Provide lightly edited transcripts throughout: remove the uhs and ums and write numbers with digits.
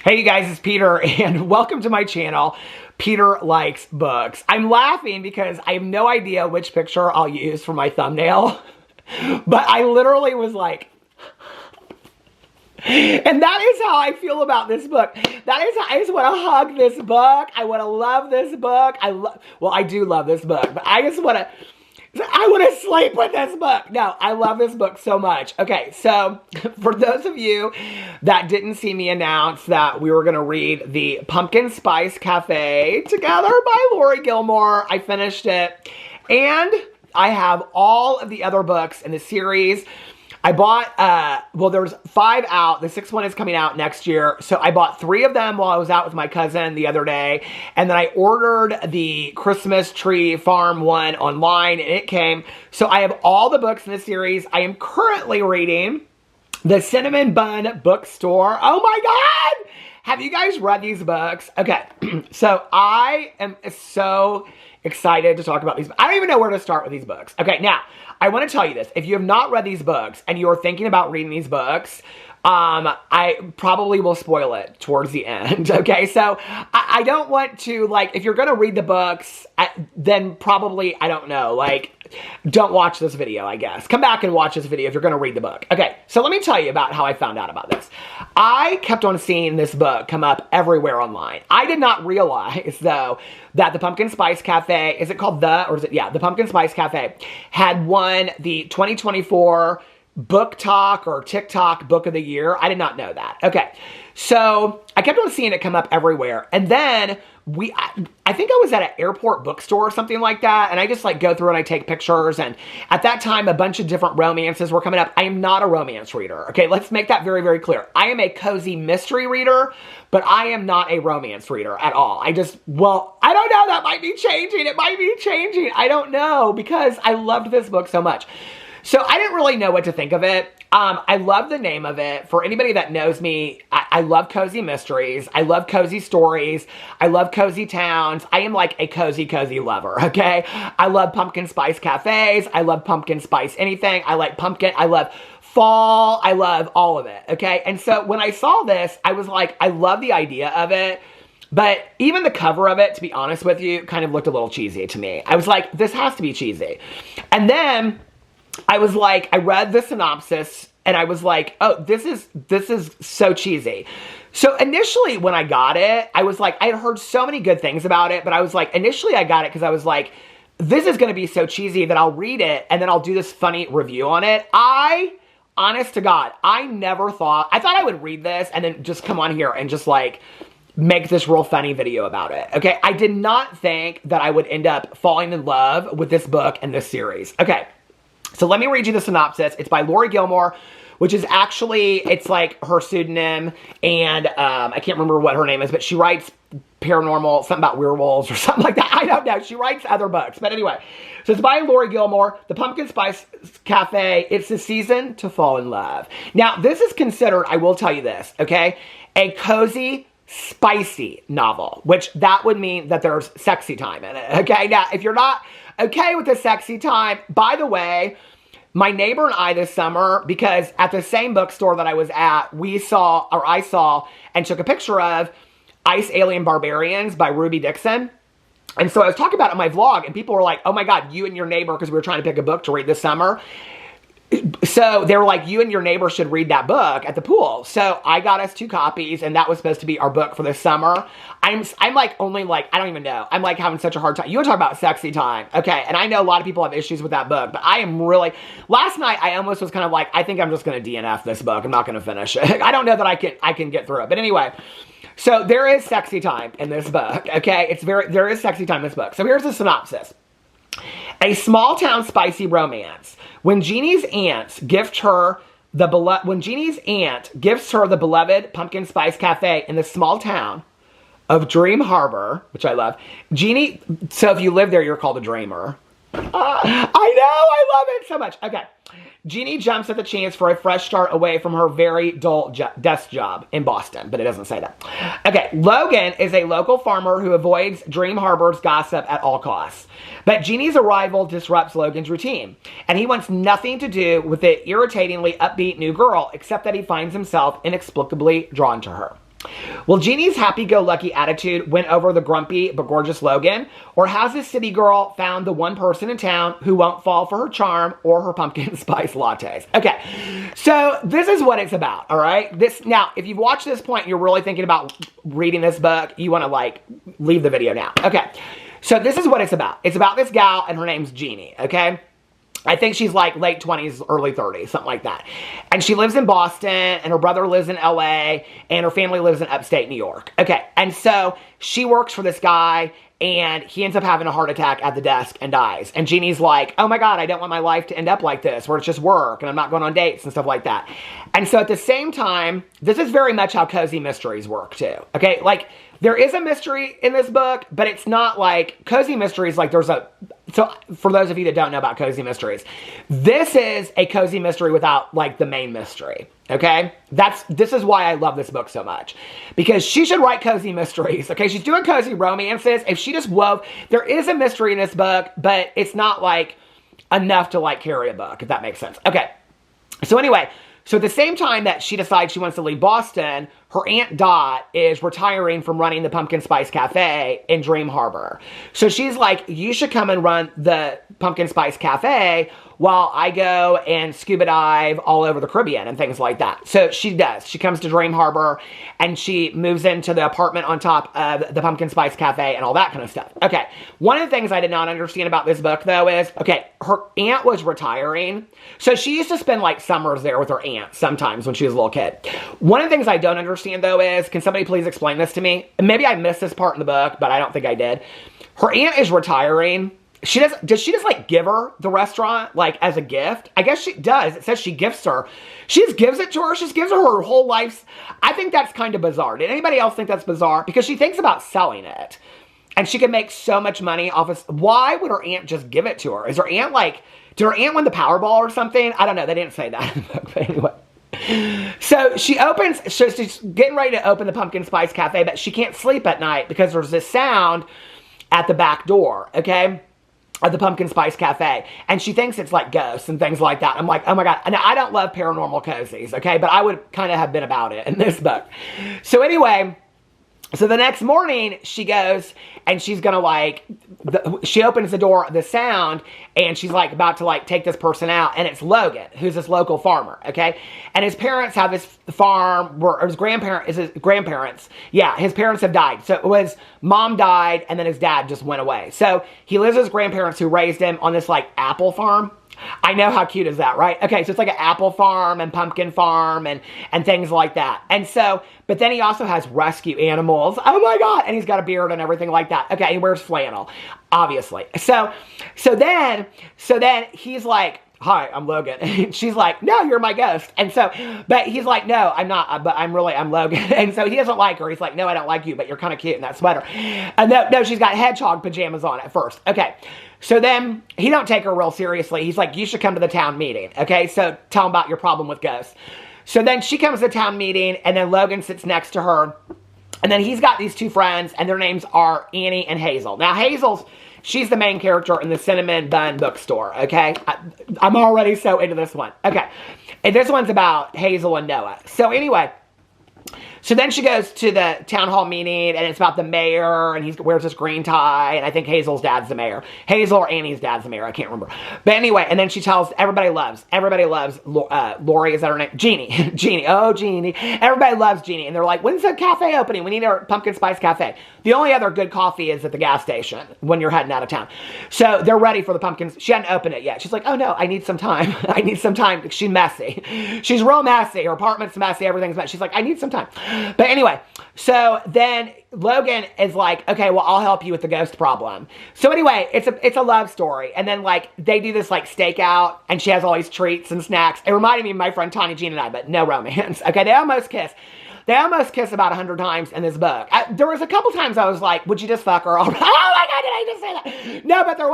Hey you guys, it's Peter and welcome to my channel, Peter Likes Books. I'm laughing because I have no idea which picture I'll use for my thumbnail, but I literally was like, and that is how I feel about this book. That is how I just want to hug this book. I want to love this book. Well, I do love this book, but I just want to sleep with this book. No, I love this book so much. Okay, so for those of you that didn't see me announce that we were going to read the Pumpkin Spice Cafe together by Lori Gilmore, I finished it. And I have all of the other books in the series. I bought, well, there's 5 out. The 6th one is coming out next year. So I bought 3 of them while I was out with my cousin the other day. And then I ordered the Christmas Tree Farm one online and it came. So I have all the books in the series. I am currently reading The Cinnamon Bun Bookstore. Oh my God! Have you guys read these books? Okay, so I am so excited to talk about these. I don't even know where to start with these books. Okay, now, I want to tell you this. If you have not read these books and you are thinking about reading these books, I probably will spoil it towards the end, okay? So, I don't want to, like, if you're going to read the books, then probably, I don't know, like, don't watch this video, I guess. Come back and watch this video if you're going to read the book. Okay, so let me tell you about how I found out about this. I kept on seeing this book come up everywhere online. I did not realize, though, that the Pumpkin Spice Cafe, is it called the Pumpkin Spice Cafe, had won the 2024 Book Talk or TikTok Book of the Year. I did not know that. Okay, so I kept on seeing it come up everywhere. And then I think I was at an airport bookstore or something like that. And I just like go through and I take pictures. And at that time, a bunch of different romances were coming up. I am not a romance reader. Okay, let's make that very, very clear. I am a cozy mystery reader, but I am not a romance reader at all. I don't know. That might be changing. It might be changing. I don't know because I loved this book so much. So I didn't really know what to think of it. I love the name of it. For anybody that knows me, I love cozy mysteries. I love cozy stories. I love cozy towns. I am like a cozy lover, okay? I love pumpkin spice cafes. I love pumpkin spice anything. I like pumpkin. I love fall. I love all of it, okay? And so when I saw this, I was like, I love the idea of it. But even the cover of it, to be honest with you, kind of looked a little cheesy to me. I was like, this has to be cheesy. And then I was like, I read the synopsis and I was like, oh, this is so cheesy. So initially when I got it, I was like, I had heard so many good things about it, but I was like, initially I got it because I was like, this is going to be so cheesy that I'll read it and then I'll do this funny review on it. Honest to God, I thought I would read this and then just come on here and just like make this real funny video about it. Okay, I did not think that I would end up falling in love with this book and this series. Okay. So let me read you the synopsis. It's by Lori Gilmore, which is actually, it's like her pseudonym, and I can't remember what her name is, but she writes paranormal, something about werewolves or something like that. I don't know. She writes other books. But anyway, so it's by Lori Gilmore, The Pumpkin Spice Cafe. It's the season to fall in love. Now, this is considered, I will tell you this, okay, a cozy, spicy novel, which that would mean that there's sexy time in it, okay? Now, if you're not okay with the sexy time, by the way, my neighbor and I this summer, because at the same bookstore that I was at, I saw and took a picture of Ice Alien Barbarians by Ruby Dixon. And so I was talking about it in my vlog and people were like, oh my God, you and your neighbor, because we were trying to pick a book to read this summer. So they were like, you and your neighbor should read that book at the pool. So I got us 2 copies and that was supposed to be our book for this summer. I'm like only like, I don't even know. I'm like having such a hard time. You want to talk about sexy time. Okay. And I know a lot of people have issues with that book, but I am really, last night I almost was kind of like, I think I'm just going to DNF this book. I'm not going to finish it. I don't know that I can get through it. But anyway, so there is sexy time in this book. Okay. There is sexy time in this book. So here's the synopsis. A small town spicy romance. When Jeannie's aunt gives her the beloved Pumpkin Spice Cafe in the small town of Dream Harbor, which I love. Jeannie, so if you live there, you're called a dreamer. I know, I love it so much. Okay. Jeannie jumps at the chance for a fresh start away from her very dull desk job in Boston, but it doesn't say that. Okay, Logan is a local farmer who avoids Dream Harbor's gossip at all costs. But Jeannie's arrival disrupts Logan's routine, and he wants nothing to do with the irritatingly upbeat new girl, except that he finds himself inexplicably drawn to her. Will Jeannie's happy-go-lucky attitude win over the grumpy but gorgeous Logan? Or has this city girl found the one person in town who won't fall for her charm or her pumpkin spice lattes? Okay, so this is what it's about, all right? Now, if you've watched this point and you're really thinking about reading this book, you want to, like, leave the video now. Okay, so this is what it's about. It's about this gal, and her name's Jeannie, okay? I think she's like late 20s, early 30s, something like that. And she lives in Boston, and her brother lives in LA, and her family lives in upstate New York. Okay, and so she works for this guy, and he ends up having a heart attack at the desk and dies. And Jeannie's like, oh my God, I don't want my life to end up like this, where it's just work, and I'm not going on dates and stuff like that. And so at the same time, this is very much how cozy mysteries work too. Okay, like, there is a mystery in this book, but it's not like cozy mysteries. Like so for those of you that don't know about cozy mysteries, this is a cozy mystery without like the main mystery. Okay, this is why I love this book so much, because she should write cozy mysteries. Okay, she's doing cozy romances. If she just wove, there is a mystery in this book, but it's not like enough to like carry a book, if that makes sense. Okay, so anyway. So at the same time that she decides she wants to leave Boston, her Aunt Dot is retiring from running the Pumpkin Spice Cafe in Dream Harbor. So she's like, you should come and run the Pumpkin Spice Cafe while I go and scuba dive all over the Caribbean and things like that. So she does. She comes to Dream Harbor and she moves into the apartment on top of the Pumpkin Spice Cafe and all that kind of stuff. Okay, one of the things I did not understand about this book though is, okay, her aunt was retiring. So she used to spend like summers there with her aunt sometimes when she was a little kid. One of the things I don't understand though is, can somebody please explain this to me? Maybe I missed this part in the book, but I don't think I did. Her aunt is retiring. Does she just like give her the restaurant like as a gift? I guess she does. It says she gifts her. She just gives it to her. She just gives her whole life. I think that's kind of bizarre. Did anybody else think that's bizarre? Because she thinks about selling it. And she can make so much money off of, why would her aunt just give it to her? Is her aunt like, did her aunt win the Powerball or something? I don't know. They didn't say that in the book, but anyway. So she's getting ready to open the Pumpkin Spice Cafe, but she can't sleep at night because there's this sound at the back door, okay? At the Pumpkin Spice Cafe. And she thinks it's like ghosts and things like that. I'm like, oh my God. Now, I don't love paranormal cozies, okay? But I would kind of have been about it in this book. So anyway, so the next morning she goes and she's gonna like, she opens the door, the sound, and she's like about to like take this person out, and it's Logan, who's this local farmer, okay? And his parents have this farm, or his grandparents, yeah, his parents have died. So it was, mom died, and then his dad just went away. So he lives with his grandparents who raised him on this like apple farm. I know, how cute is that, right? Okay, so it's like an apple farm and pumpkin farm and things like that. And so, but then he also has rescue animals. Oh my God. And he's got a beard and everything like that. Okay, he wears flannel, obviously. So then he's like, hi, I'm Logan. And she's like, no, you're my ghost. And so, but he's like, no, I'm not, but I'm Logan. And so he doesn't like her. He's like, no, I don't like you, but you're kind of cute in that sweater. And no, she's got hedgehog pajamas on at first. Okay. So then he don't take her real seriously. He's like, you should come to the town meeting. Okay. So tell him about your problem with ghosts. So then she comes to the town meeting, and then Logan sits next to her. And then he's got these two friends, and their names are Annie and Hazel. Now, she's the main character in the Cinnamon Bun bookstore, okay? I'm already so into this one. Okay, and this one's about Hazel and Noah. So anyway, so then she goes to the town hall meeting, and it's about the mayor, and he wears this green tie, and I think Hazel's dad's the mayor. Hazel or Annie's dad's the mayor, I can't remember. But anyway, and then she tells, everybody loves Lori, is that her name? Jeannie. Jeannie, oh, Jeannie. Everybody loves Jeannie, and they're like, when's the cafe opening? We need our Pumpkin Spice Cafe. The only other good coffee is at the gas station when you're heading out of town. So they're ready for the pumpkins. She hadn't opened it yet. She's like, oh no, I need some time. I need some time. She's messy. She's real messy. Her apartment's messy. Everything's messy. She's like, I need some time. But anyway, so then Logan is like, okay, well, I'll help you with the ghost problem. So anyway, it's a love story. And then like, they do this like stakeout, and she has all these treats and snacks. It reminded me of my friend Tawny Jean and I, but no romance. Okay, they almost kiss. They almost kiss about 100 times in this book. There was a couple times I was like, would you just fuck her? Oh my God, did I just say that? No, but there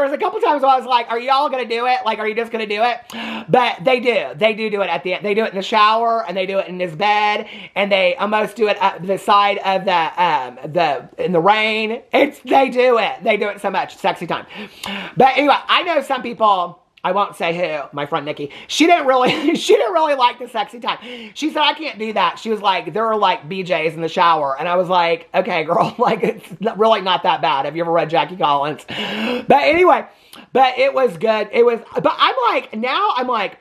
was a couple times where I was like, are y'all going to do it? Like, are you just going to do it? But they do. They do it at the end. They do it in the shower, and they do it in his bed, and they almost do it at the side of in the rain. They do it. They do it so much. Sexy time. But anyway, I know some people I won't say who, my friend Nikki, she didn't really like the sexy time. She said, I can't do that. She was like, there are like BJs in the shower. And I was like, okay, girl, like it's really not that bad. Have you ever read Jackie Collins? But anyway, but it was good. But I'm like,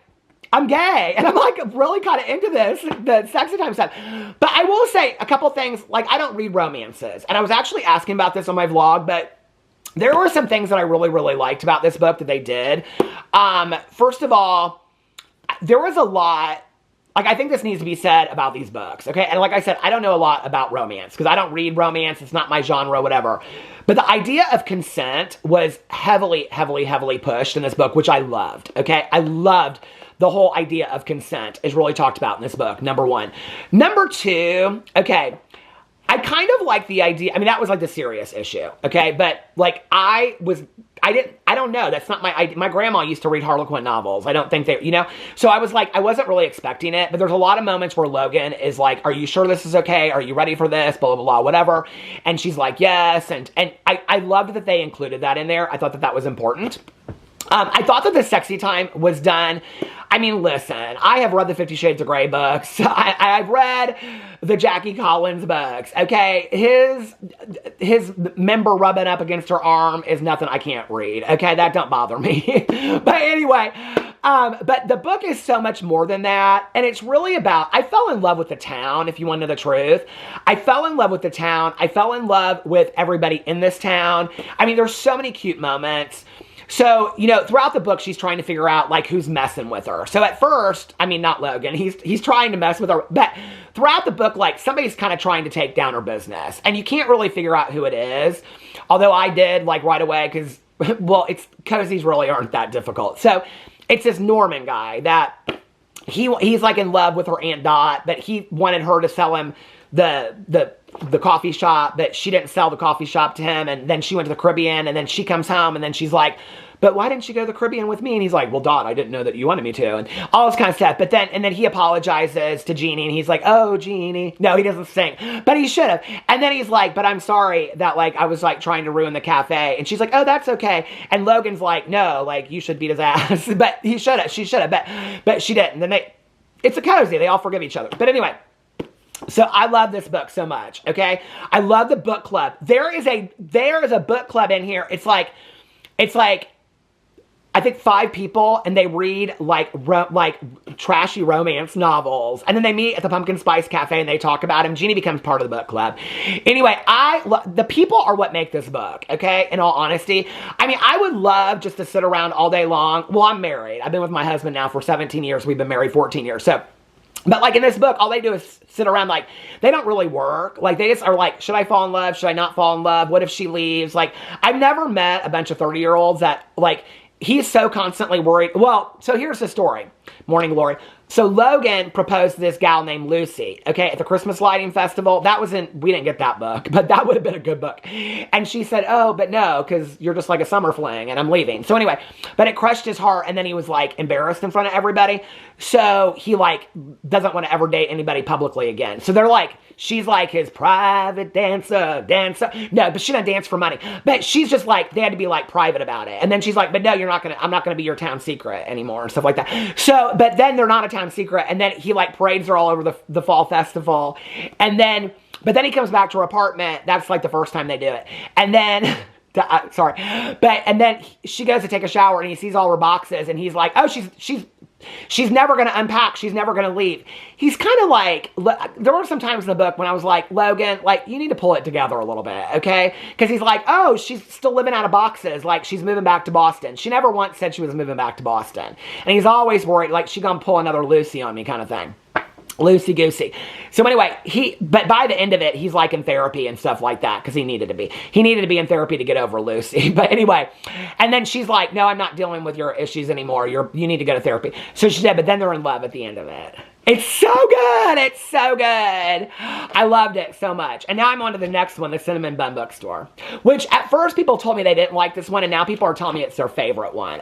I'm gay. And I'm like really kind of into this, the sexy time stuff. But I will say a couple things, like I don't read romances. And I was actually asking about this on my vlog, but there were some things that I really, really liked about this book that they did. First of all, there was a lot, like I think this needs to be said about these books, okay? And like I said, I don't know a lot about romance because I don't read romance. It's not my genre, whatever. But the idea of consent was heavily, heavily, heavily pushed in this book, which I loved, okay? I loved the whole idea of consent is really talked about in this book, number one. Number two, okay, I kind of like the idea, I mean, that was like the serious issue, okay? But like I don't know, that's not my idea. My grandma used to read Harlequin novels. I don't think they, you know? So I was like, I wasn't really expecting it, but there's a lot of moments where Logan is like, are you sure this is okay? Are you ready for this? Blah, blah, blah, whatever. And she's like, yes. And I loved that they included that in there. I thought that that was important. I thought that the sexy time was done. I mean, listen, I have read the 50 Shades of Grey books. I've read the Jackie Collins books, okay? His member rubbing up against her arm is nothing I can't read, okay? That don't bother me. But anyway, but the book is so much more than that. And it's really about, I fell in love with the town, if you want to know the truth. I fell in love with the town. I fell in love with everybody in this town. I mean, there's so many cute moments. So, you know, throughout the book, she's trying to figure out, like, who's messing with her. So at first, I mean, not Logan, he's trying to mess with her. But throughout the book, like, somebody's kind of trying to take down her business. And you can't really figure out who it is. Although I did, like, right away, because, well, it's cozies really aren't that difficult. So it's this Norman guy that he's, like, in love with her Aunt Dot. But he wanted her to sell him the coffee shop, but she didn't sell the coffee shop to him, and then she went to the Caribbean, and then she comes home, and then she's like, but why didn't you go to the Caribbean with me? And he's like, well, Dot, I didn't know that you wanted me to, and all this kind of stuff. But then, and then he apologizes to Jeannie, and he's like, oh, Jeannie. No, he doesn't sing, but he should have. And then he's like, but I'm sorry that, like, I was, like, trying to ruin the cafe. And she's like, oh, that's okay. And Logan's like, no, like, you should beat his ass. But he should have, she should have, but she didn't. And then it's a cozy. They all forgive each other. But anyway, so I love this book so much, okay? I love the book club. There is a book club in here. It's like I think 5 people, and they read like trashy romance novels, and then they meet at the Pumpkin Spice Cafe and they talk about him. Jeannie becomes part of the book club. Anyway, the people are what make this book, okay? In all honesty, I mean, I would love just to sit around all day long. Well, I'm married. I've been with my husband now for 17 years. We've been married 14 years, so. But, like, in this book, all they do is sit around, like, they don't really work. Like, they just are like, should I fall in love? Should I not fall in love? What if she leaves? Like, I've never met a bunch of 30-year-olds that, like, he's so constantly worried. Well, so here's the story. Morning Glory. So Logan proposed to this gal named Lucy, okay, at the Christmas Lighting Festival. That was we didn't get that book, but that would have been a good book. And she said, oh, but no, because you're just like a summer fling and I'm leaving. So anyway, but it crushed his heart, and then he was like embarrassed in front of everybody. So he like doesn't want to ever date anybody publicly again. So they're like, she's like his private dancer. No, but she doesn't dance for money. But she's just like, they had to be like private about it. And then she's like, but no, I'm not gonna be your town secret anymore and stuff like that. So, but then they're not a town secret. And then he like parades her all over the fall festival. And then, but then he comes back to her apartment. That's like the first time they do it. And then, sorry. But, and then she goes to take a shower and he sees all her boxes and he's like, oh, she's never going to unpack. She's never going to leave. He's kind of like, there were some times in the book when I was like, Logan, like, you need to pull it together a little bit, okay? Because he's like, oh, she's still living out of boxes. Like, she's moving back to Boston. She never once said she was moving back to Boston. And he's always worried, like, she gonna pull another Lucy on me kind of thing. Loosey goosey. So anyway, but by the end of it, he's like in therapy and stuff like that because he needed to be. He needed to be in therapy to get over Lucy. But anyway, and then she's like, no, I'm not dealing with your issues anymore. You need to go to therapy. So she said, but then they're in love at the end of it. It's so good. It's so good. I loved it so much. And now I'm on to the next one, the Cinnamon Bun Bookstore, which at first people told me they didn't like this one, and now people are telling me it's their favorite one.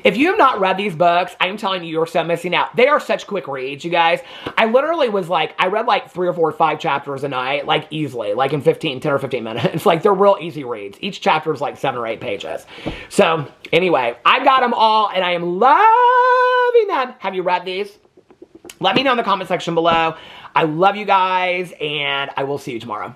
If you have not read these books, I'm telling you, you're so missing out. They are such quick reads, you guys. I literally was like, I read like 3 or 4 or 5 chapters a night, like easily, like in 10 or 15 minutes. Like they're real easy reads. Each chapter is like 7 or 8 pages. So anyway, I got them all and I am loving them. Have you read these? Let me know in the comment section below. I love you guys and I will see you tomorrow.